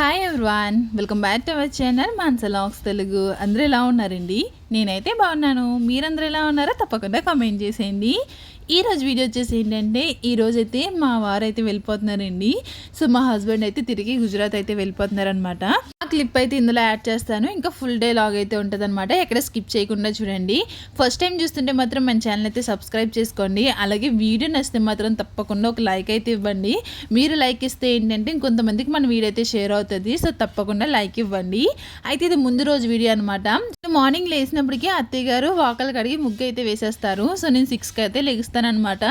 Hi everyone, welcome back to our channel Mansa vlogs Telugu. అందరూ ఎలా ఉన్నారండి? నేనైతే బాగున్నాను. మీరందరూ ఎలా ఉన్నారో తప్పకుండా కామెంట్ చేసేయండి. ఈరోజు వీడియో వచ్చేసి ఏంటంటే, ఈరోజైతే మా వారైతే వెళ్ళిపోతున్నారండి. సో మా హస్బెండ్ అయితే తిరిగి గుజరాత్ అయితే వెళ్ళిపోతున్నారనమాట. ఆ క్లిప్ అయితే ఇందులో యాడ్ చేస్తాను. ఇంకా ఫుల్ డే లాగ్ అయితే ఉంటుంది అనమాట. ఎక్కడ స్కిప్ చేయకుండా చూడండి. ఫస్ట్ టైం చూస్తుంటే మాత్రం మన ఛానల్ అయితే సబ్స్క్రైబ్ చేసుకోండి. అలాగే వీడియో నచ్చితే మాత్రం తప్పకుండా ఒక లైక్ అయితే ఇవ్వండి. మీరు లైక్ ఇస్తే ఏంటంటే ఇంకొంతమందికి మన వీడియో అయితే షేర్ అవుతుంది. సో తప్పకుండా లైక్ ఇవ్వండి. అయితే ఇది ముందు రోజు వీడియో అనమాట. మార్నింగ్ లేసినప్పటికీ అత్తయ్య గారు వాకలు కడిగి ముగ్గు అయితే వేసేస్తారు. సో నేను 6కి అయితే లెగిస్తానమాట.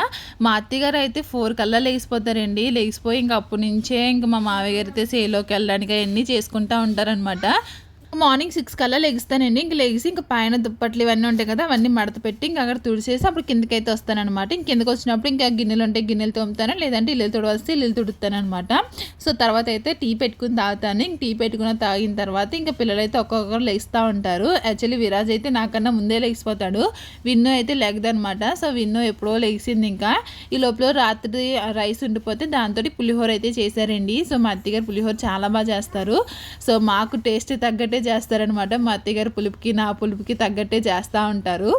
మా అత్తయ్య గారు అయితే 4 కల్లా లెగిసిపోతారండి. లెగిసిపోయి ఇంకా అప్పటి నుంచే ఇంకా మా మావయ్య గారు అయితే సేలోకి వెళ్ళడానికి అవన్నీ చేసుకుంటూ ఉంటారనమాట. మార్నింగ్ 6 కల్లా లెగిస్తానండి. ఇంక లెగిసి ఇంకా పైన దుప్పట్లు ఇవన్నీ ఉంటాయి కదా, అవన్నీ మడత పెట్టి ఇంకా అక్కడ తుడిచేసి అప్పుడు కిందకైతే వస్తానమాట. ఇంకెందుకు వచ్చినప్పుడు ఇంకా గిన్నెలు ఉంటే గిన్నెలు తోముతాను, లేదంటే ఇల్లు తుడవస్తే ఇల్లు తుడుతానమాట. సో తర్వాత అయితే టీ పెట్టుకుని తాగుతాను. ఇంక టీ పెట్టుకుని తాగిన తర్వాత ఇంకా పిల్లలు అయితే ఒక్కొక్కరు లెగిస్తూ ఉంటారు. యాక్చువల్లీ విరాజ్ అయితే నాకన్నా ముందే లెగిసిపోతాడు. విన్ను అయితే లెగదనమాట. సో విన్ను ఎప్పుడో లెగిసింది. ఇంకా ఈ లోపల రాత్రి రైస్ ఉండిపోతే దాంతో పులిహోర అయితే చేశారండి. సో మా అత్తగారు పులిహోర చాలా బాగా చేస్తారు. సో మాకు టేస్ట్ తగ్గట్టే చేస్తారనమాట. మా అత్తగారు పులుపుకి నా పులుపుకి తగ్గట్టే చేస్తూ ఉంటారు.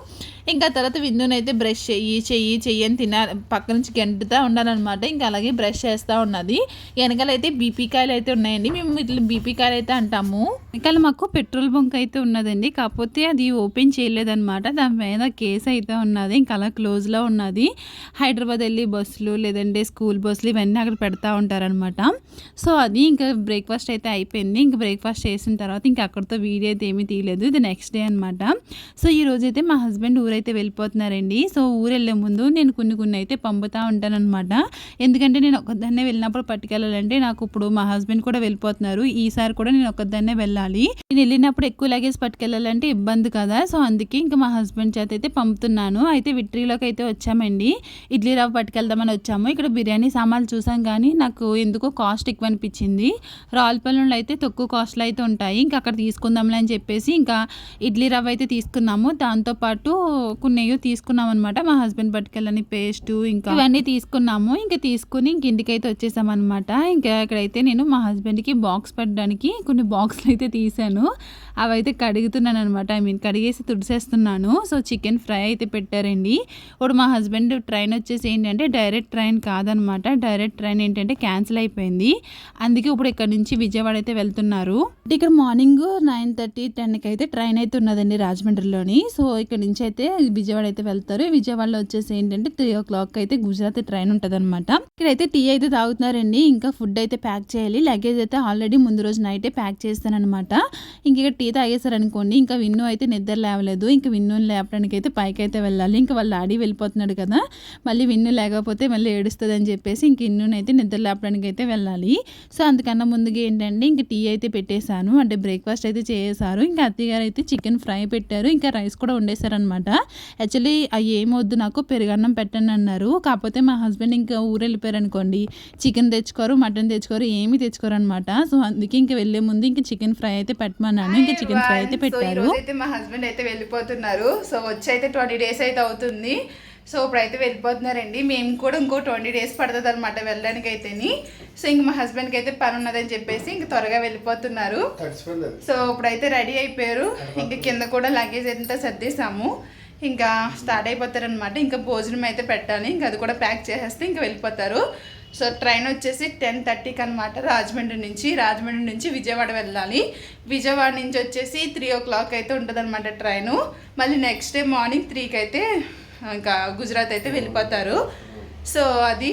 ఇంకా తర్వాత విన్నునైతే బ్రష్ చెయ్యి అని పక్క నుంచి గంటుతూ ఉండాలన్నమాట. ఇంకా అలాగే బ్రష్ చేస్తూ ఉన్నది. వెనకాలైతే బీపీ కాయలు అయితే ఉన్నాయండి. మేము ఇట్లా బీపీ కాయలు అయితే అంటాము. వెనకాల మాకు పెట్రోల్ బంక్ అయితే ఉన్నదండి. కాకపోతే అది ఓపెన్ చేయలేదన్నమాట. దాని మీద కేసు అయితే ఉన్నది. ఇంకా అలా క్లోజ్లో ఉన్నది. హైదరాబాద్ వెళ్ళి బస్సులు లేదంటే స్కూల్ బస్సులు ఇవన్నీ అక్కడ పెడతా ఉంటారనమాట. సో అది ఇంకా బ్రేక్ఫాస్ట్ అయితే అయిపోయింది. ఇంకా బ్రేక్ఫాస్ట్ చేసిన తర్వాత ఇంకా అక్కడితో వీడియో అయితే ఏమీ తీయలేదు. ఇది నెక్స్ట్ డే అనమాట. సో ఈ రోజైతే మా హస్బెండ్ ఊరైతే వెళ్ళిపోతున్నారండి. సో ఊరు వెళ్ళే ముందు నేను కొన్ని అయితే పంపుతూ ఉంటానన్నమాట. ఎందుకంటే నేను ఒక్కదాన్నే వెళ్ళినప్పుడు పట్టుకెళ్ళాలంటే నాకు ఇప్పుడు మా హస్బెండ్ కూడా వెళ్ళిపోతున్నారు. ఈసారి కూడా నేను ఒక్కదాన్నే వెళ్ళాలి. నేను వెళ్ళినప్పుడు ఎక్కువ లగేజ్ పట్టుకెళ్ళాలంటే ఇబ్బంది కదా. సో అందుకే ఇంకా మా హస్బెండ్ చేత అయితే పంపుతున్నాను. అయితే విట్రీలోకి అయితే వచ్చామండి. ఇడ్లీ రవ్వ పట్టుకెళ్దామని వచ్చాము. ఇక్కడ బిర్యానీ సామాన్లు చూసాం కానీ నాకు ఎందుకో కాస్ట్ ఎక్కువ అనిపించింది. రావులపల్లిలో అయితే తక్కువ కాస్ట్లో అయితే ఉంటాయి. ఇంకా అక్కడ తీసుకుందాంలే అని చెప్పేసి ఇంకా ఇడ్లీ రవ్వ అయితే తీసుకున్నాము. దాంతోపాటు కొన్ని తీసుకున్నాం అనమాట. మా హస్బెండ్ పట్టుకెళ్ళని పేస్టు ఇంకా ఇవన్నీ తీసుకున్నాము. ఇంకా తీసుకుని ఇంక ఇంటికైతే వచ్చేసామన్నమాట. ఇంకా ఇక్కడైతే నేను మా హస్బెండ్కి బాక్స్ పెట్టడానికి కొన్ని బాక్స్లు అయితే తీసాను. అవైతే కడుగుతున్నాను అనమాట. కడిగేసి తుడిసేస్తున్నాను. సో చికెన్ ఫ్రై అయితే పెట్టారండి. ఇప్పుడు మా హస్బెండ్ ట్రైన్ వచ్చేసి ఏంటంటే డైరెక్ట్ ట్రైన్ కాదనమాట. డైరెక్ట్ ట్రైన్ ఏంటంటే క్యాన్సిల్ అయిపోయింది. అందుకే ఇప్పుడు ఇక్కడ నుంచి విజయవాడ అయితే వెళ్తున్నారు. ఇక్కడ మార్నింగ్ 9:30, 10కి అయితే ట్రైన్ అయితే ఉన్నదండి రాజమండ్రిలోని. సో ఇక్కడ నుంచి అయితే విజయవాడ అయితే వెళ్తారు. విజయవాడలో వచ్చేసి ఏంటంటే 3 o'clock అయితే గుజరాత్ ట్రైన్ ఉంటుంది అనమాట. ఇక్కడైతే టీ అయితే తాగుతున్నారండి. ఇంకా ఫుడ్ అయితే ప్యాక్ చేయాలి. లగేజ్ అయితే ఆల్రెడీ ముందు రోజు నైటే ప్యాక్ చేస్తానమాట. ఇంక ఇక్కడ టీ తాగేశారనుకోండి, ఇంకా విన్ను అయితే నిద్ర లేవలేదు. ఇంకా విన్ను లేపడానికి అయితే పైకి అయితే వెళ్ళాలి. ఇంకా వాళ్ళ డాడీ వెళ్ళిపోతున్నాడు కదా, మళ్ళీ విన్ను లేకపోతే మళ్ళీ ఏడుస్తుంది అని చెప్పేసి ఇంక విన్నుని అయితే నిద్ర లేపడానికి అయితే వెళ్ళాలి. సో అందుకన్నా ముందుగా ఏంటంటే ఇంక టీ అయితే పెట్టేశాను. అంటే బ్రేక్ఫాస్ట్ అయితే చేశారు. ఇంకా అత్తయ్య గారు అయితే చికెన్ ఫ్రై పెట్టారు. ఇంకా రైస్ కూడా వండేశారనమాట. యాక్చువల్లీ అవి ఏమొద్దు నాకు పెరుగన్నం పెట్టండి అన్నారు. కాకపోతే మా హస్బెండ్ ఇంకా ఊరు వెళ్ళిపోయారు అనుకోండి, చికెన్ తెచ్చుకోరు, మటన్ తెచ్చుకోరు, ఏమీ తెచ్చుకోరు అనమాట. సో అందుకే ఇంకా వెళ్ళే ముందు ఇంకా చికెన్ ఫ్రై అయితే పెట్టమన్నాను. ఇంకా చికెన్ ఫ్రై అయితే పెట్టారు. అయితే మా హస్బెండ్ అయితే వెళ్ళిపోతున్నారు. సో వచ్చి అయితే 20 days అయితే అవుతుంది. సో ఇప్పుడైతే వెళ్ళిపోతున్నారండి. మేము కూడా ఇంకో 20 days పడుతుంది అనమాట వెళ్ళడానికి అయితేని. సో ఇంక మా హస్బెండ్కి అయితే పని ఉన్నదని చెప్పేసి ఇంక త్వరగా వెళ్ళిపోతున్నారు. సో ఇప్పుడైతే రెడీ అయిపోయారు. ఇంకా కింద కూడా లగేజ్ అంతా సర్దేశాము. ఇంకా స్టార్ట్ అయిపోతారనమాట. ఇంకా భోజనం అయితే పెట్టాలి. ఇంకా అది కూడా ప్యాక్ చేసేస్తే ఇంకా వెళ్ళిపోతారు. సో ట్రైన్ వచ్చేసి 10:30కి అనమాట. రాజమండ్రి నుంచి విజయవాడ వెళ్ళాలి. విజయవాడ నుంచి వచ్చేసి 3 o'clock అయితే ఉంటుంది అనమాట ట్రైను. మళ్ళీ నెక్స్ట్ డే మార్నింగ్ 3కి అయితే ఇంకా గుజరాత్ అయితే వెళ్ళిపోతారు. సో అది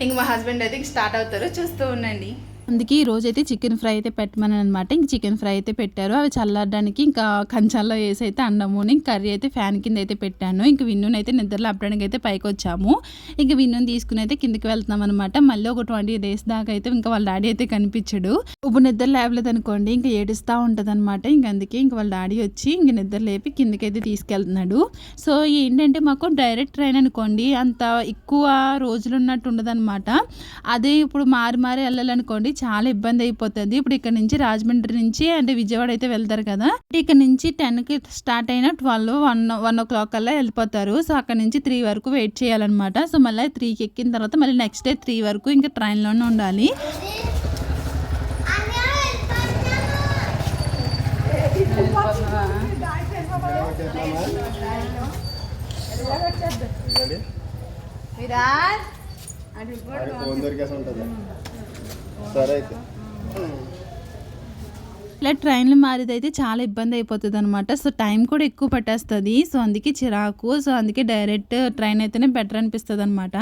ఇంక మా హస్బెండ్ అయితే ఇంక స్టార్ట్ అవుతారు. చూస్తూ ఉండండి. అందుకే ఈ రోజైతే చికెన్ ఫ్రై అయితే పెట్టమని అనమాట. ఇంక చికెన్ ఫ్రై అయితే పెట్టారు. అవి చల్లారడానికి ఇంకా కంచాల్లో వేసి అయితే అన్నము ఇంక కర్రీ అయితే ఫ్యాన్ కింద అయితే పెట్టాను. ఇంక విన్నుని అయితే నిద్రలో అప్పడానికి అయితే పైకి వచ్చాము. ఇంక విన్నుని తీసుకుని అయితే కిందకి వెళ్తున్నాం అనమాట. మళ్ళీ ఒక 20 days దాకా అయితే ఇంకా వాళ్ళ డాడీ అయితే కనిపించడు. ఇప్పుడు నిద్ర లేవలేదు అనుకోండి, ఇంకా ఏడుస్తూ ఉంటుంది అనమాట. ఇంక అందుకే ఇంక వాళ్ళ డాడీ వచ్చి ఇంక నిద్ర లేపి కిందకి అయితే తీసుకెళ్తున్నాడు. సో ఏంటంటే మాకు డైరెక్ట్ ట్రైన్ అనుకోండి అంత ఎక్కువ రోజులు ఉన్నట్టు ఉండదు అనమాట. అదే ఇప్పుడు మారి వెళ్ళాలనుకోండి చాలా ఇబ్బంది అయిపోతుంది. ఇప్పుడు ఇక్కడ నుంచి రాజమండ్రి నుంచి అంటే విజయవాడ అయితే వెళ్తారు కదా, ఇక్కడ నుంచి 10కి స్టార్ట్ అయిన 1 కల్లా వెళ్ళిపోతారు. సో అక్కడ నుంచి 3 వరకు వెయిట్ చేయాలన్నమాట. సో మళ్ళీ 3కి ఎక్కిన తర్వాత మళ్ళీ నెక్స్ట్ డే 3 వరకు ఇంకా ట్రైన్లోనే ఉండాలి. సరే అయితే ఇట్లా ట్రైన్లు మారేదైతే చాలా ఇబ్బంది అయిపోతుంది అనమాట. సో టైం కూడా ఎక్కువ పట్టేస్తుంది. సో అందుకే చిరాకు. సో అందుకే డైరెక్ట్ ట్రైన్ అయితేనే బెటర్ అనిపిస్తుంది అనమాట.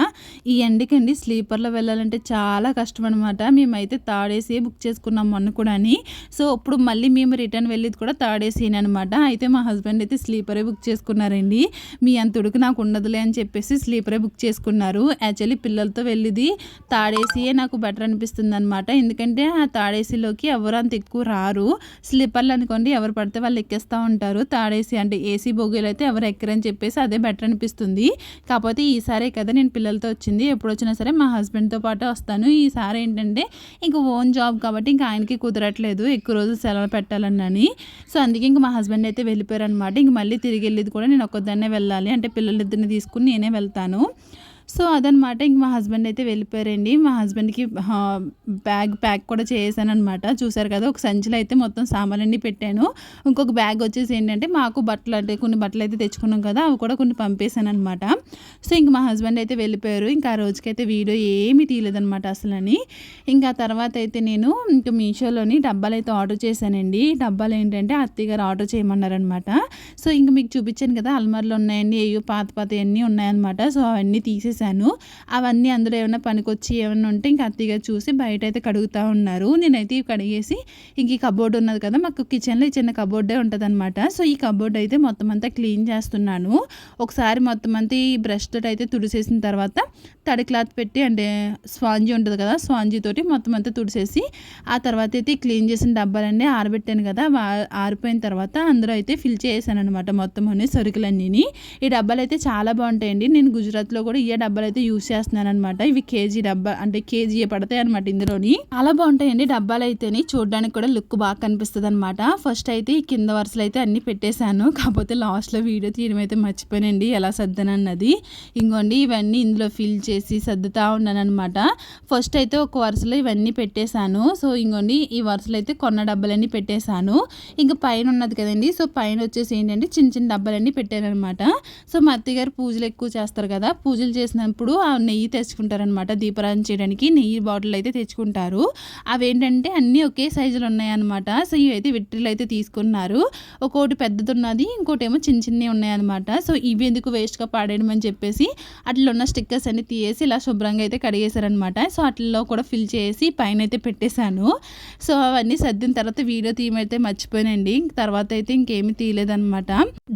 ఈ ఎండకండి స్లీపర్లో వెళ్ళాలంటే చాలా కష్టం అనమాట. మేమైతే థర్డ్ ఏసీ బుక్ చేసుకున్నాం మొన్న కూడా అని. సో ఇప్పుడు మళ్ళీ మేము రిటర్న్ వెళ్ళేది కూడా థర్డ్ ఏసీ అనమాట. అయితే మా హస్బెండ్ అయితే స్లీపరే బుక్ చేసుకున్నారండి. మీ అంత ఉడుకు నాకు ఉండదులే అని చెప్పేసి స్లీపరే బుక్ చేసుకున్నారు. యాక్చువల్లీ పిల్లలతో వెళ్ళేది థర్డ్ ఏసీయే నాకు బెటర్ అనిపిస్తుంది అనమాట. ఎందుకంటే ఆ థర్డ్ ఏసీలోకి ఎవరు అంత ఎక్కువ రారు. స్లీపర్లు అనుకోండి ఎవరు పడితే వాళ్ళు ఎక్కేస్తూ ఉంటారు. థర్డ్ ఏసీ అంటే ఏసీ బోగీలు అయితే ఎవరు ఎక్కరని చెప్పేసి అదే బెటర్ అనిపిస్తుంది. కాకపోతే ఈసారే కదా నేను పిల్లలతో వచ్చింది. ఎప్పుడు వచ్చినా సరే మా హస్బెండ్తో పాటు వస్తాను. ఈసారి ఏంటంటే ఇంక ఓన్ జాబ్ కాబట్టి ఇంకా ఆయనకి కుదరట్లేదు ఎక్కువ రోజులు సెలవు పెట్టాలని. సో అందుకే ఇంక మా హస్బెండ్ అయితే వెళ్ళిపోయారు అనమాట. ఇంక మళ్ళీ తిరిగి వెళ్ళేది కూడా నేను ఒక్కదాన్నే వెళ్ళాలి. అంటే పిల్లలిద్దరిని తీసుకుని నేనే వెళ్తాను. సో అదనమాట. ఇంక మా హస్బెండ్ అయితే వెళ్ళిపోయారండి. మా హస్బెండ్కి బ్యాగ్ ప్యాక్ కూడా చేసాను అనమాట. చూసారు కదా, ఒక సంచిలో అయితే మొత్తం సామాన్లన్నీ పెట్టాను. ఇంకొక బ్యాగ్ వచ్చేసి ఏంటంటే మాకు బట్టలు అంటే కొన్ని బట్టలు అయితే తెచ్చుకున్నాం కదా, అవి కూడా కొన్ని పంపేశాను అనమాట. సో ఇంక మా హస్బెండ్ అయితే వెళ్ళిపోయారు. ఇంకా ఆ రోజుకైతే వీడియో ఏమీ తీయలేదనమాట అసలని. ఇంకా తర్వాత అయితే నేను ఇంకా మీషోలోని డబ్బాలు అయితే ఆర్డర్ చేశానండి. డబ్బాలు ఏంటంటే అత్తయ్య గారు ఆర్డర్ చేయమన్నారనమాట. సో ఇంక మీకు చూపించాను కదా అల్మార్లు ఉన్నాయండి, ఏయో పాత అన్నీ ఉన్నాయన్నమాట. సో అవన్నీ తీసేసాను. అవన్నీ అందులో ఏమైనా పనికొచ్చి ఏమైనా ఉంటే ఇంకా అత్తయ్య చూసి బయట అయితే కడుగుతూ ఉన్నారు. నేనైతే ఇవి కడిగేసి ఇంక ఈ కబోర్డ్ ఉన్నది కదా, మాకు కిచెన్లో ఈ చిన్న కబోర్డే ఉంటుంది అనమాట. సో ఈ కబోర్డ్ అయితే మొత్తం అంతా క్లీన్ చేస్తున్నాను. ఒకసారి మొత్తం అంతా ఈ బ్రష్ తోటి అయితే తుడిసేసిన తర్వాత తడి క్లాత్ పెట్టి అంటే స్పాంజీ ఉంటుంది కదా, స్పాంజీ తోటి మొత్తం అంతా తుడిసేసి ఆ తర్వాత అయితే క్లీన్ చేసిన డబ్బాలన్నీ ఆరబెట్టాను కదా, ఆరిపోయిన తర్వాత అందులో అయితే ఫిల్ చేసాను అనమాట మొత్తం అన్ని సరుకులన్నీ. ఈ డబ్బాలు అయితే చాలా బాగుంటాయండి. నేను గుజరాత్లో కూడా ఈ డబ్బాలు అయితే యూజ్ చేస్తున్నాను అనమాట. ఇవి కేజీ డబ్బా అంటే కేజీ పడతాయి అనమాట. ఇందులోని చాలా బాగుంటాయండి డబ్బాలు అయితేనే, చూడడానికి కూడా లుక్ బాగా కనిపిస్తుంది అనమాట. ఫస్ట్ అయితే ఈ కింద వరుసలు అయితే అన్ని పెట్టేశాను. కాకపోతే లాస్ట్లో వీడియో తీయడం అయితే మర్చిపోయానండి ఎలా సర్దనన్నది. ఇంకోండి ఇవన్నీ ఇందులో ఫిల్ చేసి సర్దుతా ఉన్నాను అనమాట. ఫస్ట్ అయితే ఒక వరుసలో ఇవన్నీ పెట్టేశాను. సో ఇంకోండి ఈ వరుసలో అయితే కొన్న డబ్బాలన్నీ పెట్టేశాను. ఇంకా పైన ఉన్నది కదండి, సో పైన వచ్చేసి ఏంటంటే చిన్న చిన్న డబ్బాలన్నీ పెట్టాను అనమాట. సో మా అత్తయ్య గారు పూజలు ఎక్కువ చేస్తారు కదా, పూజలు చేసినప్పుడు ఆ నెయ్యి తెచ్చుకుంటారనమాట. దీపారాధన చేయడానికి నెయ్యి బాటిల్ అయితే తెచ్చుకుంటారు. అవి ఏంటంటే అన్నీ ఒకే సైజులో ఉన్నాయన్నమాట. సో ఇవి అయితే విట్రిలు అయితే తీసుకున్నారు. ఒకటి పెద్దది ఉన్నది, ఇంకోటి ఏమో చిన్న చిన్నవి ఉన్నాయన్నమాట. సో ఇవి ఎందుకు వేస్ట్గా పాడేయడం అని చెప్పేసి అట్లా ఉన్న స్టిక్కర్స్ అన్ని తీసేసి ఇలా శుభ్రంగా అయితే కడిగేశారనమాట. సో అట్లలో కూడా ఫిల్ చేసి పైన అయితే పెట్టేశాను. సో అవన్నీ సర్దిన తర్వాత వీడియో తీయమైతే మర్చిపోయానండి. తర్వాత అయితే ఇంకేమీ తీయలేదన్నమాట.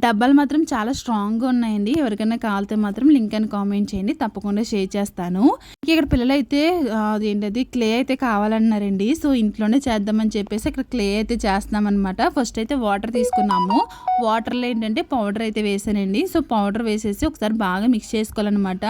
డబ్బాలు మాత్రం చాలా స్ట్రాంగ్గా ఉన్నాయండి. ఎవరికైనా కావాలితే మాత్రం లింక్ అని కామెంట్ చేయండి, తప్పకుండా షేర్ చేస్తాను. ఇక్కడ పిల్లలు అయితే అదేంటది క్లే అయితే కావాలన్నారండి. సో ఇంట్లోనే చేద్దామని చెప్పేసి ఇక్కడ క్లే అయితే చేస్తున్నాం అనమాట. ఫస్ట్ అయితే వాటర్ తీసుకున్నాము. వాటర్లో ఏంటంటే పౌడర్ అయితే వేసానండి. సో పౌడర్ వేసేసి ఒకసారి బాగా మిక్స్ చేసుకోవాలన్నమాట.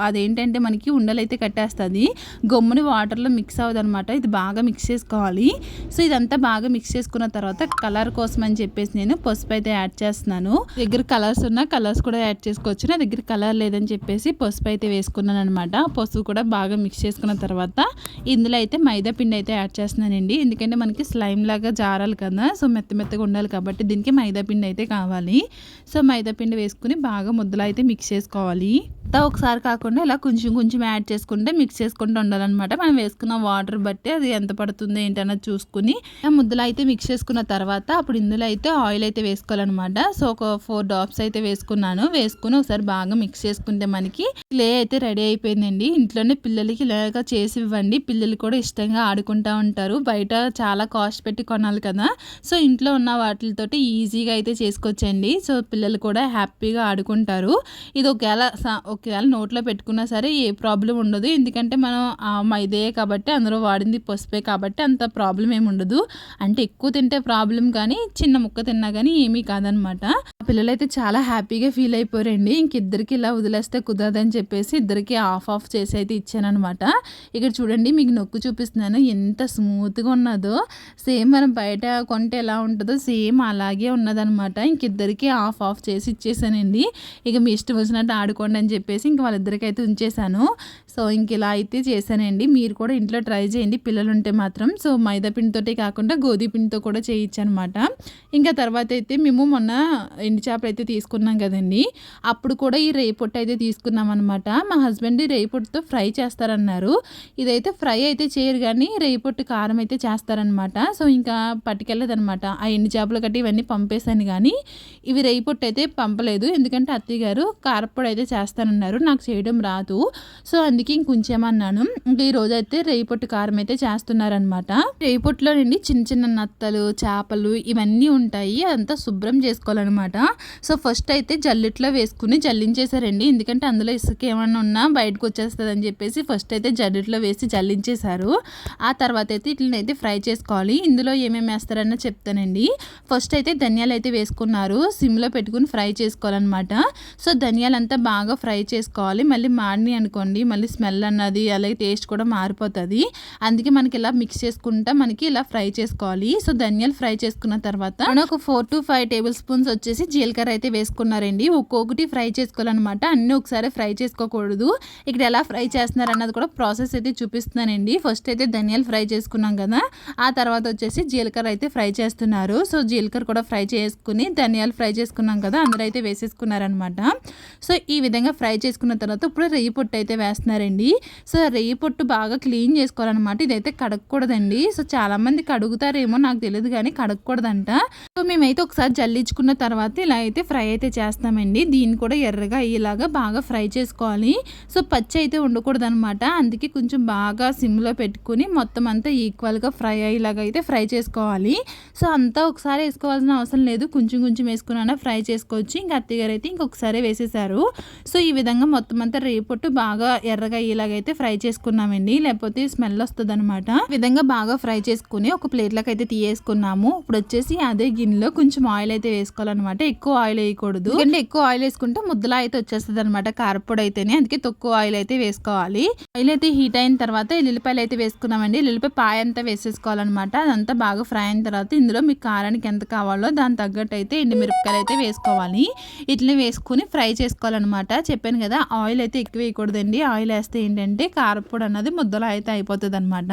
అదేంటంటే మనకి ఉండలు అయితే కట్టేస్తుంది, గమ్ముని వాటర్లో మిక్స్ అవ్వదు అనమాట. ఇది బాగా మిక్స్ చేసుకోవాలి. సో ఇదంతా బాగా మిక్స్ చేసుకున్న తర్వాత కలర్ కోసం అని చెప్పేసి నేను పసుపు అయితే యాడ్ చేస్తున్నాను. దగ్గర కలర్స్ ఉన్న కలర్స్ కూడా యాడ్ చేసుకోవచ్చు. నా దగ్గర కలర్ లేదని చెప్పేసి పసుపు అయితే వేసుకున్నాను అనమాట. పసుపు కూడా బాగా మిక్స్ చేసుకున్న తర్వాత ఇందులో అయితే మైదా పిండి అయితే యాడ్ చేస్తున్నానండి. ఎందుకంటే మనకి స్లైమ్ లాగా జారాలి కదా, సో మెత్తగా ఉండాలి కాబట్టి దీనికి మైదా పిండి అయితే కావాలి. సో మైదా పిండి వేసుకుని బాగా ముద్దలు అయితే మిక్స్ చేసుకోవాలి. ఒకసారి కాకుండా ఇలా కొంచెం యాడ్ చేసుకుంటే మిక్స్ చేసుకుంటూ ఉండాలన్నమాట. మనం వేసుకున్న వాటర్ బట్టి అది ఎంత పడుతుందో ఏంటన్నది చూసుకుని ముద్దలు అయితే మిక్స్ చేసుకున్న తర్వాత అప్పుడు ఇందులో అయితే ఆయిల్ అయితే వేసుకోవాలన్నమాట. సో ఒక 4 డ్రాప్స్ అయితే వేసుకున్నాను. వేసుకుని ఒకసారి బాగా మిక్స్ చేసుకుంటే మనకి క్లే అయితే రెడీ అయిపోయిందండి. ఇంట్లోనే పిల్లలకి ఇలాగా చేసి ఇవ్వండి, పిల్లలు కూడా ఇష్టంగా ఆడుకుంటూ ఉంటారు. బయట చాలా కాస్ట్ పెట్టి కొనాలి కదా, సో ఇంట్లో ఉన్న వాటితోటి ఈజీగా అయితే చేసుకోవచ్చండి. సో పిల్లలు కూడా హ్యాపీగా ఆడుకుంటారు. ఇది ఒకవేళ నోట్లో పెట్టుకున్నా సరే ఏ ప్రాబ్లం ఉండదు. ఎందుకంటే మనం మైదే కాబట్టి అందులో వాడింది పసుపే కాబట్టి అంత ప్రాబ్లం ఏమి ఉండదు. అంటే ఎక్కువ తింటే ప్రాబ్లం, కానీ చిన్న ముక్క తిన్నా కానీ ఏమీ కాదనమాట. పిల్లలు అయితే చాలా హ్యాపీగా ఫీల్ అయిపోయారండి. ఇంకిద్దరికి ఇలా వదిలేస్తే కుదరదని చెప్పేసి ఇద్దరికి ఆఫ్ చేసి అయితే ఇచ్చానమాట. ఇక్కడ చూడండి మీకు నొక్కు చూపిస్తున్నాను, ఎంత స్మూత్గా ఉన్నదో. సేమ్ మనం బయట కొంటే ఎలా ఉంటుందో సేమ్ అలాగే ఉన్నదనమాట. ఇంక ఇద్దరికి ఆఫ్ చేసి ఇచ్చేసానండి. ఇక మీ ఇష్టం వచ్చినట్టు ఆడుకోండి అని చెప్పేసి ఇంక వాళ్ళిద్దరికి అయితే ఉంచేసాను. సో ఇంక ఇలా అయితే చేశానండి. మీరు కూడా ఇంట్లో ట్రై చేయండి పిల్లలు ఉంటే మాత్రం. సో మైదా పిండితోటే కాకుండా గోధుమ పిండితో కూడా చేయించనమాట. ఇంకా తర్వాత అయితే మేము మొన్న ఎండు చేపలు అయితే తీసుకున్నాం కదండి, అప్పుడు కూడా ఈ రేయి పొట్టు అయితే తీసుకున్నాం అనమాట. మా హస్బెండ్ రేయి పొట్టుతో ఫ్రై చేస్తారన్నారు. ఇదైతే ఫ్రై అయితే చేయరు కానీ రేయి పొట్టు కారం అయితే చేస్తారనమాట. సో ఇంకా పట్టుకెళ్ళదనమాట. ఆ ఎండు చేపలు కట్టి ఇవన్నీ పంపేశాను కానీ ఇవి రేయి పొట్టు అయితే పంపలేదు. ఎందుకంటే అత్తయ్య గారు కారప్పొడి అయితే చేస్తానన్నారు, నాకు చేయడం రాదు. సో అందుకే ఇంకొంచేమన్నాను. ఇంకా ఈ రోజు అయితే రేయి పొట్టు కారం అయితే చేస్తున్నారనమాట. రేయి పొట్టులో నుండి చిన్న చిన్న నత్తలు, చేపలు ఇవన్నీ ఉంటాయి. అదంతా శుభ్రం చేసుకోవాలన్నమాట. సో ఫస్ట్ అయితే జల్లిట్లో వేసుకుని జల్లించేశారండి. ఎందుకంటే అందులో ఇసుక ఏమన్నా ఉన్నా బయటకు వచ్చేస్తుంది అని చెప్పేసి ఫస్ట్ అయితే జల్లిట్లో వేసి జల్లించేశారు. ఆ తర్వాత అయితే ఇట్లని అయితే ఫ్రై చేసుకోవాలి. ఇందులో ఏమేమి వేస్తారన్న చెప్తానండి. ఫస్ట్ అయితే ధనియాలు అయితే వేసుకున్నారు, సిమ్లో పెట్టుకుని ఫ్రై చేసుకోవాలన్నమాట. సో ధనియాలంతా బాగా ఫ్రై చేసుకోవాలి. మళ్ళీ మాడిని అనుకోండి మళ్ళీ స్మెల్ అన్నది అలాగే టేస్ట్ కూడా మారిపోతుంది. అందుకే మనకి ఇలా మిక్స్ చేసుకుంటా మనకి ఇలా ఫ్రై చేసుకోవాలి. సో ధనియాలు ఫ్రై చేసుకున్న తర్వాత ఒక 4 to 5 టేబుల్ స్పూన్స్ వచ్చేసి జీలకర్ర అయితే వేసుకున్నారండి. ఒక్కొక్కటి ఫ్రై చేసుకోవాలన్నమాట, అన్నీ ఒకసారి ఫ్రై చేసుకోకూడదు. ఇక్కడ ఎలా ఫ్రై చేస్తున్నారు అన్నది కూడా ప్రాసెస్ అయితే చూపిస్తున్నానండి. ఫస్ట్ అయితే ధనియాలు ఫ్రై చేసుకున్నాం కదా, ఆ తర్వాత వచ్చేసి జీలకర్ర అయితే ఫ్రై చేస్తున్నారు. సో జీలకర్ర కూడా ఫ్రై చేసుకుని ధనియాలు ఫ్రై చేసుకున్నాం కదా అందులో అయితే వేసేసుకున్నారనమాట. సో ఈ విధంగా ఫ్రై చేసుకున్న తర్వాత ఇప్పుడు రెయ్యి పొట్టు అయితే వేస్తున్నారండి. సో రెయ్యి పొట్టు బాగా క్లీన్ చేసుకోవాలన్నమాట. ఇదైతే కడగకూడదండి. సో చాలామంది కడుగుతారేమో నాకు తెలియదు కానీ కడగకూడదంట. సో మేమైతే ఒకసారి జల్లించుకున్న తర్వాత ఇలా అయితే ఫ్రై అయితే చేస్తామండి. దీన్ని కూడా ఎర్రగా అయ్యేలాగా బాగా ఫ్రై చేసుకోవాలి. సో పచ్చి అయితే ఉండకూడదు అనమాట. అందుకే కొంచెం బాగా సిమ్లో పెట్టుకుని మొత్తం అంతా ఈక్వల్గా ఫ్రై అయ్యేలాగా అయితే ఫ్రై చేసుకోవాలి. సో అంతా ఒకసారి వేసుకోవాల్సిన అవసరం లేదు, కొంచెం కొంచెం వేసుకున్నా ఫ్రై చేసుకోవచ్చు. ఇంకా అత్తగారు అయితే ఇంకొకసారి వేసేసారు. సో ఈ విధంగా మొత్తం అంతా రేపొట్టు బాగా ఎర్రగా అయ్యేలాగైతే ఫ్రై చేసుకున్నామండి, లేకపోతే స్మెల్ వస్తుంది అనమాట. ఈ విధంగా బాగా ఫ్రై చేసుకుని ఒక ప్లేట్లోకి అయితే తీయేసుకున్నాము. ఇప్పుడు వచ్చేసి అదే గిన్నెలో కొంచెం ఆయిల్ అయితే వేసుకోవాలన్నమాట. ఎక్కువ ఆయిల్ వేయకూడదు, ఎందుకంటే ఎక్కువ ఆయిల్ వేసుకుంటే ముద్దలా అయితే వచ్చేస్తుంది అనమాట కారపొడి అయితేనే. అందుకే తక్కువ ఆయిల్ అయితే వేసుకోవాలి. ఆయిల్ అయితే హీట్ అయిన తర్వాత ఎల్లిపాయలు అయితే వేసుకున్నామండి. ఎల్లిపాయ పాయ అంతా వేసేసుకోవాలన్నమాట. అదంతా బాగా ఫ్రై అయిన తర్వాత ఇందులో మీకు కారానికి ఎంత కావాలో దాని తగ్గట్టు అయితే ఎండుమిరపకాయలు అయితే వేసుకోవాలి. ఇట్లా వేసుకుని ఫ్రై చేసుకోవాలన్నమాట. చెప్పాను కదా ఆయిల్ అయితే ఎక్కువ వేయకూడదండి. ఆయిల్ వేస్తే ఏంటంటే కారపొడి అన్నది ముద్దలా అయితే అయిపోతుంది అనమాట.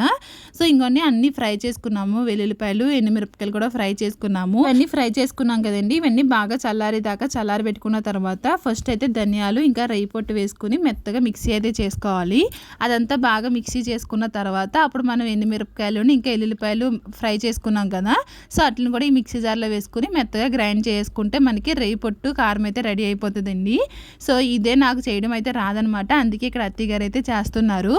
సో ఇంకొన్ని అన్ని ఫ్రై చేసుకున్నాము. వెల్లుల్లిపాయలు ఎండుమిరపకాయలు కూడా ఫ్రై చేసుకున్నాము. ఇవన్నీ ఫ్రై చేసుకున్నాం కదండి. ఇవన్నీ బాగా చల్లారి పెట్టుకున్న తర్వాత ఫస్ట్ అయితే ధనియాలు ఇంకా రేయి పొట్టు వేసుకుని మెత్తగా మిక్సీ అయితే చేసుకోవాలి. అదంతా బాగా మిక్సీ చేసుకున్న తర్వాత అప్పుడు మనం ఎండుమిరపకాయలు ఇంకా ఎల్లుల్లిపాయలు ఫ్రై చేసుకున్నాం కదా, సో అట్లని కూడా ఈ మిక్సీ జార్లో వేసుకుని మెత్తగా గ్రైండ్ చేసుకుంటే మనకి రేయి పొట్టు కారం అయితే రెడీ అయిపోతుందండి. సో ఇదే నాకు చేయడం అయితే రాదనమాట, అందుకే ఇక్కడ అత్తయ్య గారు అయితే చేస్తున్నారు.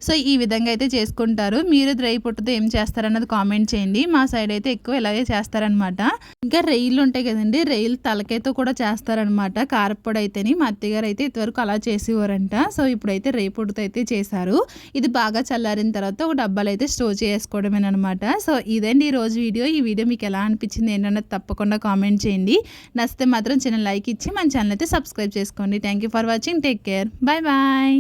సో ఈ విధంగా అయితే చేసుకుంటారు. మీరు రేయి పొట్టుతో ఏం చేస్తారన్నది కామెంట్ చేయండి. మా సైడ్ అయితే ఎక్కువ ఇలాగే చేస్తారనమాట. ఇంకా రెయిలు ఉంటాయి కదండి, రెయిలు తలకాయతో కూడా చేస్తారనమాట కారపొడి అయితేని. మా అత్తయ్య గారు అయితే ఇంతవరకు అలా చేసేవారంట. సో ఇప్పుడైతే రేయి పొట్టుతో అయితే చేశారు. ఇది బాగా చల్లారిన తర్వాత ఒక డబ్బాలు అయితే స్టోర్ చేసుకోవడమేనమాట. సో ఇదండి ఈ రోజు వీడియో. ఈ వీడియో మీకు ఎలా అనిపించింది ఏంటన్నది తప్పకుండా కామెంట్ చేయండి. నచ్చితే మాత్రం చిన్న లైక్ ఇచ్చి మన ఛానల్ అయితే సబ్స్క్రైబ్ చేసుకోండి. Thank you for watching. Take care. Bye bye.